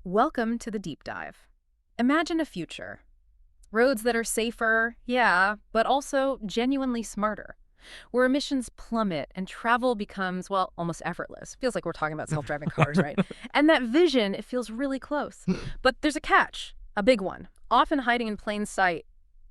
Welcome to the deep dive. Imagine a future. Roads that are safer, yeah, but also genuinely smarter. Where emissions plummet and travel becomes, well, almost effortless. Feels like we're talking about self-driving cars, right? And that vision, it feels really close. But there's a catch, a big one, often hiding in plain sight: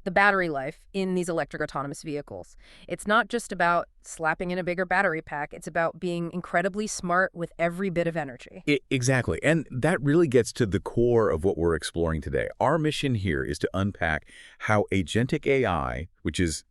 the battery life in these electric autonomous vehicles. It's not just about slapping in a bigger battery pack, it's about being incredibly smart with every bit of energy. Exactly. And that really gets to the core of what we're exploring today. Our mission here is to unpack how agentic AI, which is,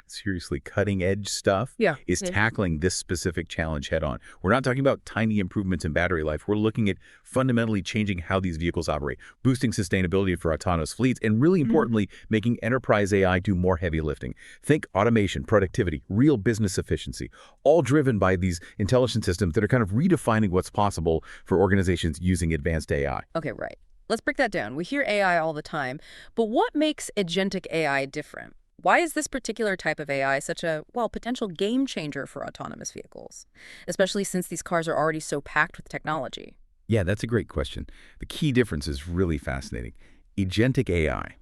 seriously cutting edge stuff, Yeah. is tackling this specific challenge head on. We're not talking about tiny improvements in battery life. We're looking at fundamentally changing how these vehicles operate, boosting sustainability for autonomous fleets, and really importantly, making enterprise AI do more heavy lifting. Think automation, productivity, real business efficiency, all driven by these intelligent systems that are kind of redefining what's possible for organizations using advanced AI. Okay, right. Let's break that down. We hear AI all the time, but what makes agentic AI different? Why is this particular type of AI such a, well, potential game changer for autonomous vehicles, especially since these cars are already so packed with technology? Yeah, that's a great question. The key difference is really fascinating. Agentic AI.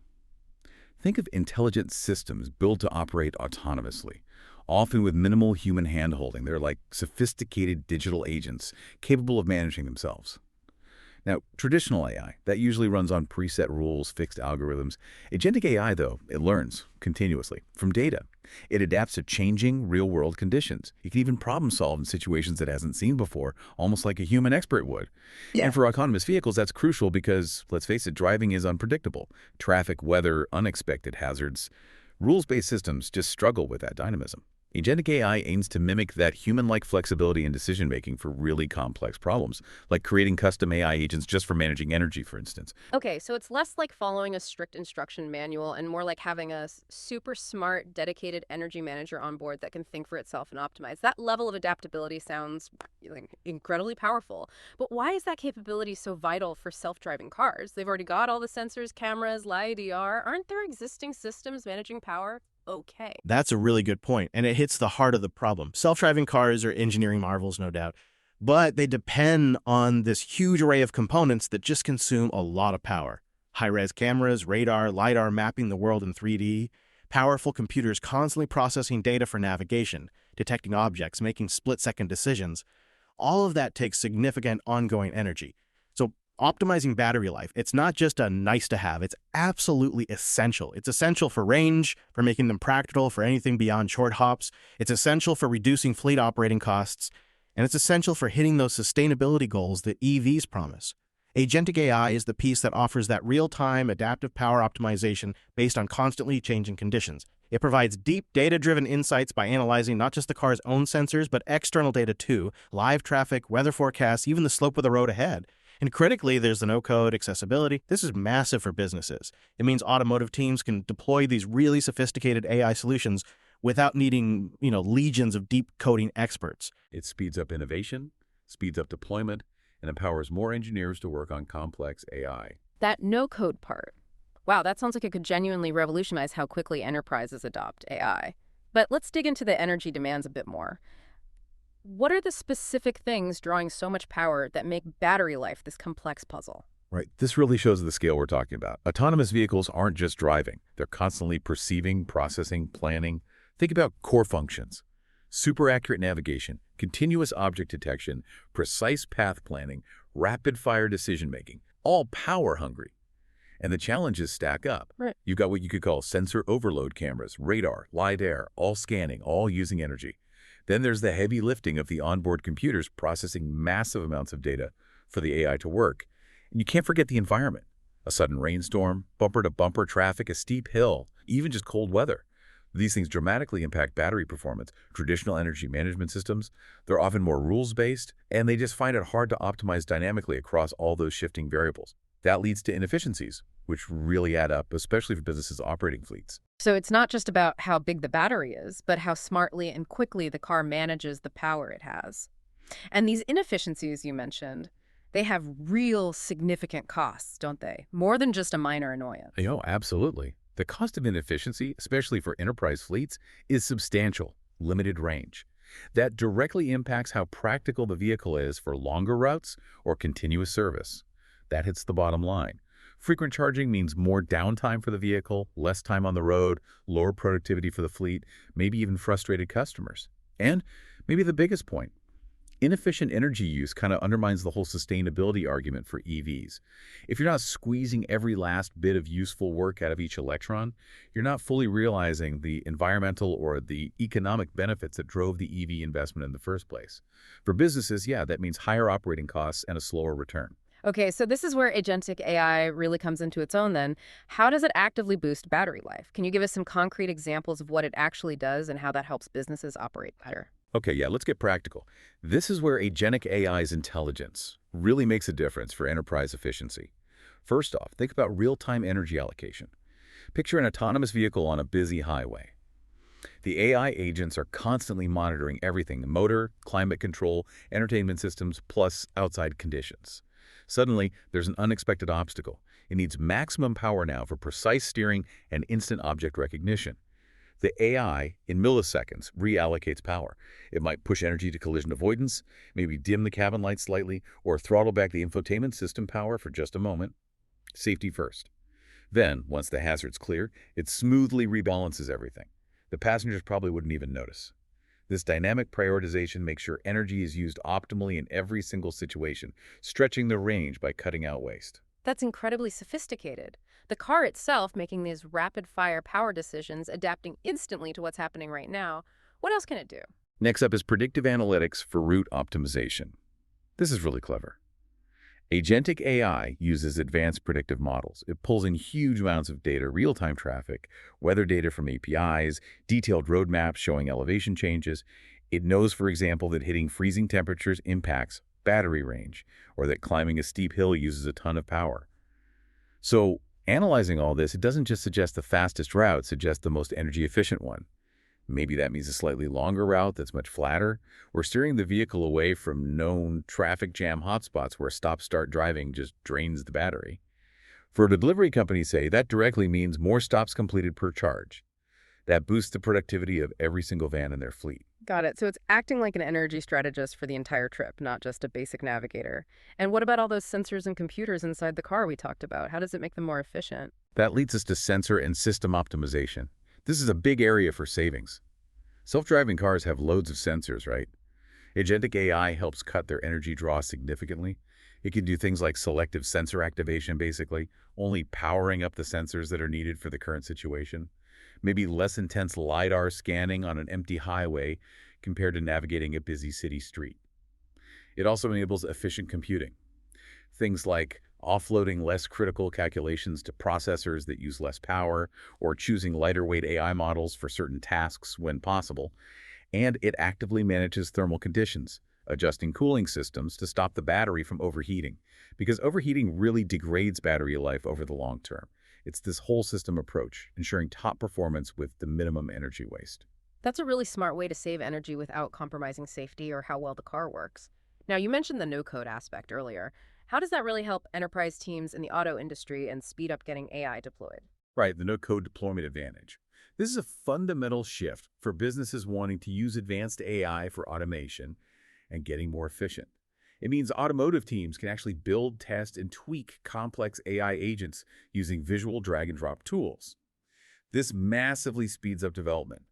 Think of intelligent systems built to operate autonomously, often with minimal human handholding. They're like sophisticated digital agents capable of managing themselves. Now, traditional AI, that usually runs on preset rules, fixed algorithms. Agentic AI, though, it learns continuously from data. It adapts to changing real-world conditions. It can even problem-solve in situations it hasn't seen before, almost like a human expert would. And for autonomous vehicles, that's crucial because, let's face it, driving is unpredictable. Traffic, weather, unexpected hazards. Rules-based systems just struggle with that dynamism. Agentic AI aims to mimic that human-like flexibility in decision-making for really complex problems, like creating custom AI agents just for managing energy, for instance. Okay, so it's less like following a strict instruction manual and more like having a super smart, dedicated energy manager on board that can think for itself and optimize. That level of adaptability sounds like incredibly powerful. But why is that capability so vital for self-driving cars? They've already got all the sensors, cameras, LiDAR. Aren't there existing systems managing power? Okay. That's a really good point, and it hits the heart of the problem. Self-driving cars are engineering marvels, no doubt, but they depend on this huge array of components that just consume a lot of power. High-res cameras, radar, LiDAR mapping the world in 3D, powerful computers constantly processing data for navigation, detecting objects, making split-second decisions. All of that takes significant ongoing energy. So optimizing battery life, it's not just a nice to have, it's absolutely essential. It's essential for range, for making them practical for anything beyond short hops. It's essential for reducing fleet operating costs. And it's essential for hitting those sustainability goals that EVs promise. Agentic AI is the piece that offers that real-time adaptive power optimization based on constantly changing conditions. It provides deep data-driven insights by analyzing not just the car's own sensors, but external data too, live traffic, weather forecasts, even the slope of the road ahead. And critically, there's the no-code accessibility. This is massive for businesses. It means automotive teams can deploy these really sophisticated AI solutions without needing, legions of deep coding experts. It speeds up innovation, speeds up deployment, and empowers more engineers to work on complex AI. That no-code part. Wow, that sounds like it could genuinely revolutionize how quickly enterprises adopt AI. But let's dig into the energy demands a bit more. What are the specific things drawing so much power that make battery life this complex puzzle? Right. This really shows the scale we're talking about. Autonomous vehicles aren't just driving. They're constantly perceiving, processing, planning. Think about core functions: super accurate navigation, continuous object detection, precise path planning, rapid-fire decision-making, all power-hungry. And the challenges stack up. Right. You've got what you could call sensor overload cameras, radar, LiDAR, all scanning, all using energy. Then there's the heavy lifting of the onboard computers processing massive amounts of data for the AI to work. And you can't forget the environment: a sudden rainstorm, bumper-to-bumper traffic, a steep hill, even just cold weather. These things dramatically impact battery performance. Traditional energy management systems, they're often more rules-based, and they just find it hard to optimize dynamically across all those shifting variables. That leads to inefficiencies, which really add up, especially for businesses operating fleets. So it's not just about how big the battery is, but how smartly and quickly the car manages the power it has. And these inefficiencies you mentioned, they have real significant costs, don't they? More than just a minor annoyance. Absolutely. The cost of inefficiency, especially for enterprise fleets, is substantial: limited range. That directly impacts how practical the vehicle is for longer routes or continuous service. That hits the bottom line. Frequent charging means more downtime for the vehicle, less time on the road, lower productivity for the fleet, maybe even frustrated customers. And maybe the biggest point, inefficient energy use kind of undermines the whole sustainability argument for EVs. If you're not squeezing every last bit of useful work out of each electron, you're not fully realizing the environmental or the economic benefits that drove the EV investment in the first place. For businesses, yeah, that means higher operating costs and a slower return. Okay, so this is where agentic AI really comes into its own then. How does it actively boost battery life? Can you give us some concrete examples of what it actually does and how that helps businesses operate better? Okay, yeah, let's get practical. This is where agentic AI's intelligence really makes a difference for enterprise efficiency. First off, think about real-time energy allocation. Picture an autonomous vehicle on a busy highway. The AI agents are constantly monitoring everything: motor, climate control, entertainment systems, plus outside conditions. Suddenly, there's an unexpected obstacle. It needs maximum power now for precise steering and instant object recognition. The AI, in milliseconds, reallocates power. It might push energy to collision avoidance, maybe dim the cabin lights slightly, or throttle back the infotainment system power for just a moment. Safety first. Then, once the hazard's clear, it smoothly rebalances everything. The passengers probably wouldn't even notice. This dynamic prioritization makes sure energy is used optimally in every single situation, stretching the range by cutting out waste. That's incredibly sophisticated. The car itself making these rapid-fire power decisions, adapting instantly to what's happening right now. What else can it do? Next up is predictive analytics for route optimization. This is really clever. Agentic AI uses advanced predictive models. It pulls in huge amounts of data, real-time traffic, weather data from APIs, detailed roadmaps showing elevation changes. It knows, for example, that hitting freezing temperatures impacts battery range, or that climbing a steep hill uses a ton of power. So, analyzing all this, it doesn't just suggest the fastest route, it suggests the most energy-efficient one. Maybe that means a slightly longer route that's much flatter, or steering the vehicle away from known traffic jam hotspots where stop-start driving just drains the battery. For a delivery company, say, that directly means more stops completed per charge. That boosts the productivity of every single van in their fleet. Got it. So it's acting like an energy strategist for the entire trip, not just a basic navigator. And what about all those sensors and computers inside the car we talked about? How does it make them more efficient? That leads us to sensor and system optimization. This is a big area for savings. Self-driving cars have loads of sensors, right? Agentic AI helps cut their energy draw significantly. It can do things like selective sensor activation, basically, only powering up the sensors that are needed for the current situation. Maybe less intense LiDAR scanning on an empty highway compared to navigating a busy city street. It also enables efficient computing. Things like offloading less critical calculations to processors that use less power, or choosing lighter weight AI models for certain tasks when possible. And it actively manages thermal conditions, adjusting cooling systems to stop the battery from overheating, because overheating really degrades battery life over the long term. It's this whole system approach, ensuring top performance with the minimum energy waste. That's a really smart way to save energy without compromising safety or how well the car works. Now, you mentioned the no-code aspect earlier. How does that really help enterprise teams in the auto industry and speed up getting AI deployed? Right, the no-code deployment advantage. This is a fundamental shift for businesses wanting to use advanced AI for automation and getting more efficient. It means automotive teams can actually build, test, and tweak complex AI agents using visual drag-and-drop tools. This massively speeds up development.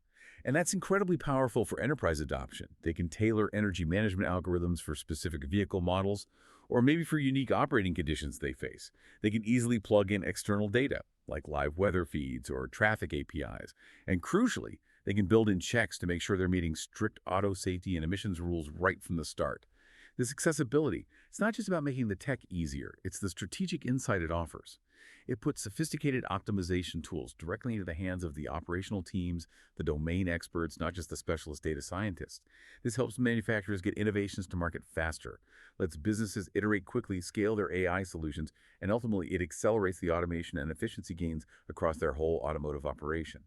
And that's incredibly powerful for enterprise adoption. They can tailor energy management algorithms for specific vehicle models, or maybe for unique operating conditions they face. They can easily plug in external data, like live weather feeds or traffic APIs. And crucially, they can build in checks to make sure they're meeting strict auto safety and emissions rules right from the start. This accessibility, it's not just about making the tech easier, it's the strategic insight it offers. It puts sophisticated optimization tools directly into the hands of the operational teams, the domain experts, not just the specialist data scientists. This helps manufacturers get innovations to market faster, lets businesses iterate quickly, scale their AI solutions, and ultimately it accelerates the automation and efficiency gains across their whole automotive operation.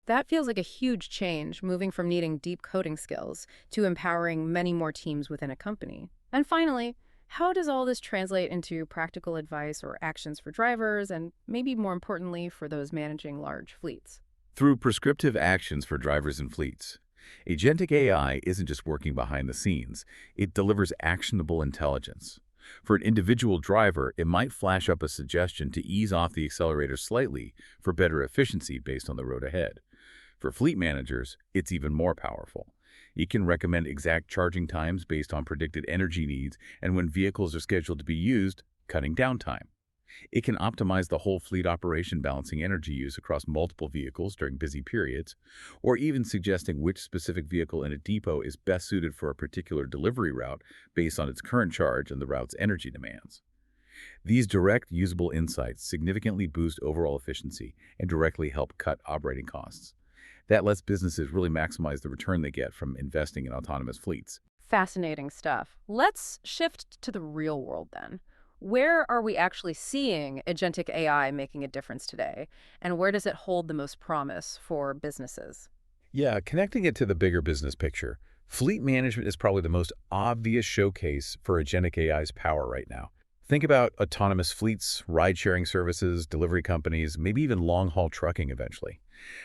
That feels like a huge change, moving from needing deep coding skills to empowering many more teams within a company. And finally, how does all this translate into practical advice or actions for drivers and maybe more importantly for those managing large fleets? Through prescriptive actions for drivers and fleets, Agentic AI isn't just working behind the scenes, it delivers actionable intelligence. For an individual driver, it might flash up a suggestion to ease off the accelerator slightly for better efficiency based on the road ahead. For fleet managers, it's even more powerful. It can recommend exact charging times based on predicted energy needs and when vehicles are scheduled to be used, cutting downtime. It can optimize the whole fleet operation, balancing energy use across multiple vehicles during busy periods, or even suggesting which specific vehicle in a depot is best suited for a particular delivery route based on its current charge and the route's energy demands. These direct, usable insights significantly boost overall efficiency and directly help cut operating costs. That lets businesses really maximize the return they get from investing in autonomous fleets. Fascinating stuff. Let's shift to the real world then. Where are we actually seeing agentic AI making a difference today? And where does it hold the most promise for businesses? Yeah, connecting it to the bigger business picture, fleet management is probably the most obvious showcase for agentic AI's power right now. Think about autonomous fleets, ride-sharing services, delivery companies, maybe even long-haul trucking eventually.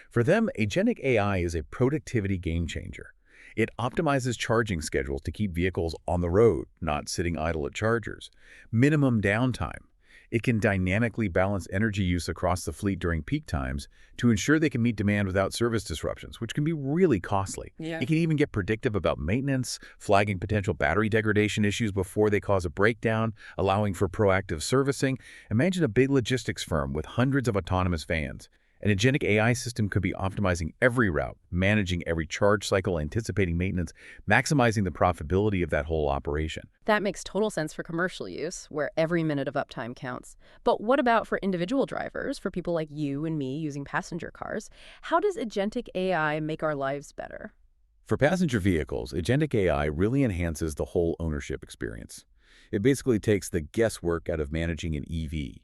For them, agentic AI is a productivity game changer. It optimizes charging schedules to keep vehicles on the road, not sitting idle at chargers. Minimum downtime. It can dynamically balance energy use across the fleet during peak times to ensure they can meet demand without service disruptions, which can be really costly. Yeah. It can even get predictive about maintenance, flagging potential battery degradation issues before they cause a breakdown, allowing for proactive servicing. Imagine a big logistics firm with hundreds of autonomous vans. An agentic AI system could be optimizing every route, managing every charge cycle, anticipating maintenance, maximizing the profitability of that whole operation. That makes total sense for commercial use, where every minute of uptime counts. But what about for individual drivers, for people like you and me using passenger cars? How does agentic AI make our lives better? For passenger vehicles, agentic AI really enhances the whole ownership experience. It basically takes the guesswork out of managing an EV.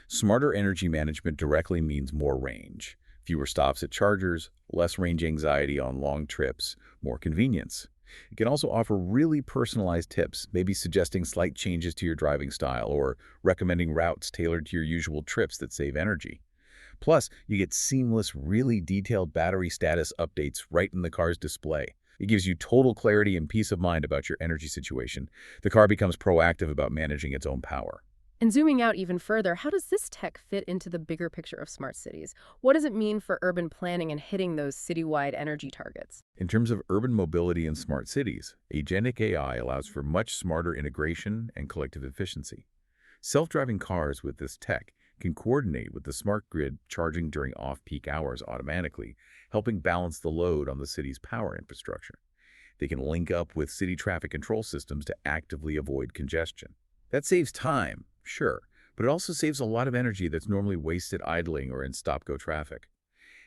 Smarter energy management directly means more range, fewer stops at chargers, less range anxiety on long trips, more convenience. It can also offer really personalized tips, maybe suggesting slight changes to your driving style or recommending routes tailored to your usual trips that save energy. Plus, you get seamless, really detailed battery status updates right in the car's display. It gives you total clarity and peace of mind about your energy situation. The car becomes proactive about managing its own power. And zooming out even further, how does this tech fit into the bigger picture of smart cities? What does it mean for urban planning and hitting those citywide energy targets? In terms of urban mobility and smart cities, agentic AI allows for much smarter integration and collective efficiency. Self-driving cars with this tech can coordinate with the smart grid, charging during off-peak hours automatically, helping balance the load on the city's power infrastructure. They can link up with city traffic control systems to actively avoid congestion. That saves time, sure, but it also saves a lot of energy that's normally wasted idling or in stop-go traffic.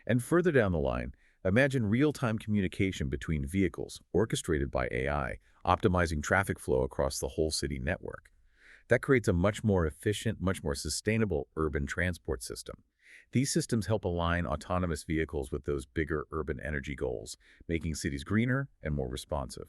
And further down the line, imagine real-time communication between vehicles orchestrated by AI, optimizing traffic flow across the whole city network. That creates a much more efficient, much more sustainable urban transport system. These systems help align autonomous vehicles with those bigger urban energy goals, making cities greener and more responsive.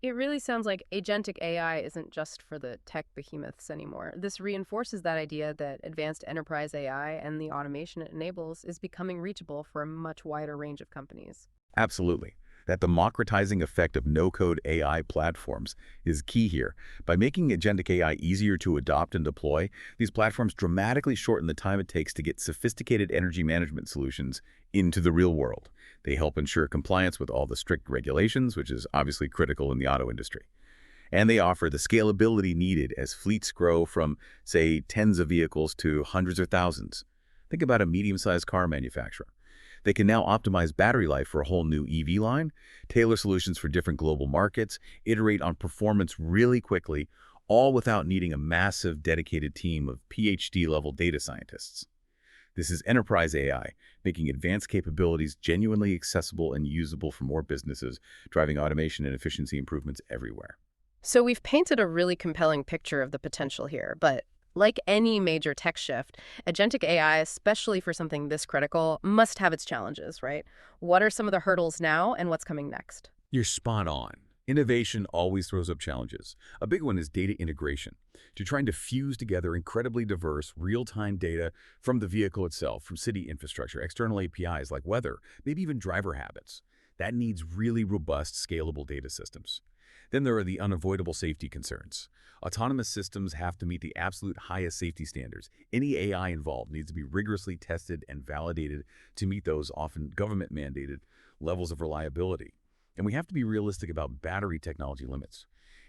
It really sounds like agentic AI isn't just for the tech behemoths anymore. This reinforces that idea that advanced enterprise AI and the automation it enables is becoming reachable for a much wider range of companies. Absolutely. That democratizing effect of no-code AI platforms is key here. By making agentic AI easier to adopt and deploy, these platforms dramatically shorten the time it takes to get sophisticated energy management solutions into the real world. They help ensure compliance with all the strict regulations, which is obviously critical in the auto industry. And they offer the scalability needed as fleets grow from, say, tens of vehicles to hundreds or thousands. Think about a medium-sized car manufacturer. They can now optimize battery life for a whole new EV line, tailor solutions for different global markets, iterate on performance really quickly, all without needing a massive dedicated team of PhD-level data scientists. This is enterprise AI, making advanced capabilities genuinely accessible and usable for more businesses, driving automation and efficiency improvements everywhere. So we've painted a really compelling picture of the potential here, but like any major tech shift, agentic AI, especially for something this critical, must have its challenges, right? What are some of the hurdles now and what's coming next? You're spot on. Innovation always throws up challenges. A big one is data integration. You're trying to fuse together incredibly diverse, real-time data from the vehicle itself, from city infrastructure, external APIs like weather, maybe even driver habits. That needs really robust, scalable data systems. Then there are the unavoidable safety concerns. Autonomous systems have to meet the absolute highest safety standards. Any AI involved needs to be rigorously tested and validated to meet those often government-mandated levels of reliability. And we have to be realistic about battery technology limits.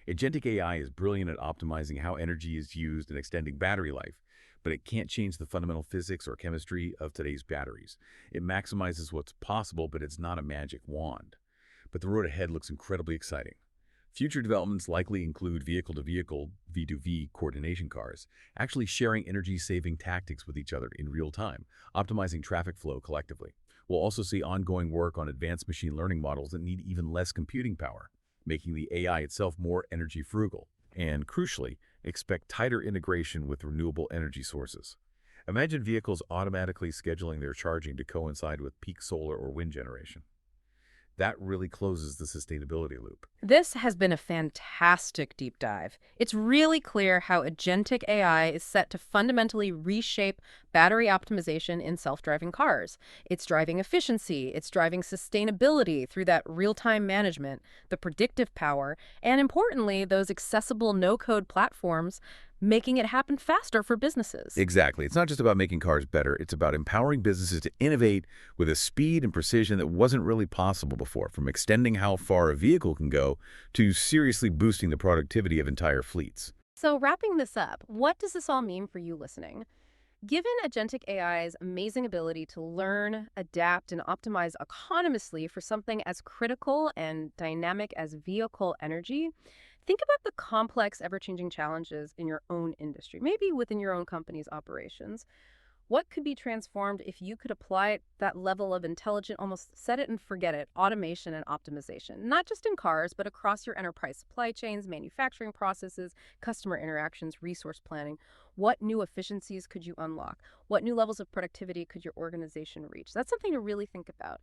Agentic AI is brilliant at optimizing how energy is used and extending battery life, but it can't change the fundamental physics or chemistry of today's batteries. It maximizes what's possible, but it's not a magic wand. But the road ahead looks incredibly exciting. Future developments likely include vehicle-to-vehicle, V2V coordination cars, actually sharing energy-saving tactics with each other in real time, optimizing traffic flow collectively. We'll also see ongoing work on advanced machine learning models that need even less computing power, making the AI itself more energy frugal. And crucially, expect tighter integration with renewable energy sources. Imagine vehicles automatically scheduling their charging to coincide with peak solar or wind generation. That really closes the sustainability loop. This has been a fantastic deep dive. It's really clear how agentic AI is set to fundamentally reshape battery optimization in self-driving cars. It's driving efficiency, it's driving sustainability through that real-time management, the predictive power, and importantly, those accessible no-code platforms making it happen faster for businesses. Exactly. It's not just about making cars better. It's about empowering businesses to innovate with a speed and precision that wasn't really possible before, from extending how far a vehicle can go to seriously boosting the productivity of entire fleets. So wrapping this up, what does this all mean for you listening? Given agentic AI's amazing ability to learn, adapt, and optimize autonomously for something as critical and dynamic as vehicle energy, think about the complex, ever-changing challenges in your own industry, maybe within your own company's operations. What could be transformed if you could apply that level of intelligent, almost set it and forget it, automation and optimization, not just in cars, but across your enterprise supply chains, manufacturing processes, customer interactions, resource planning? What new efficiencies could you unlock? What new levels of productivity could your organization reach? That's something to really think about.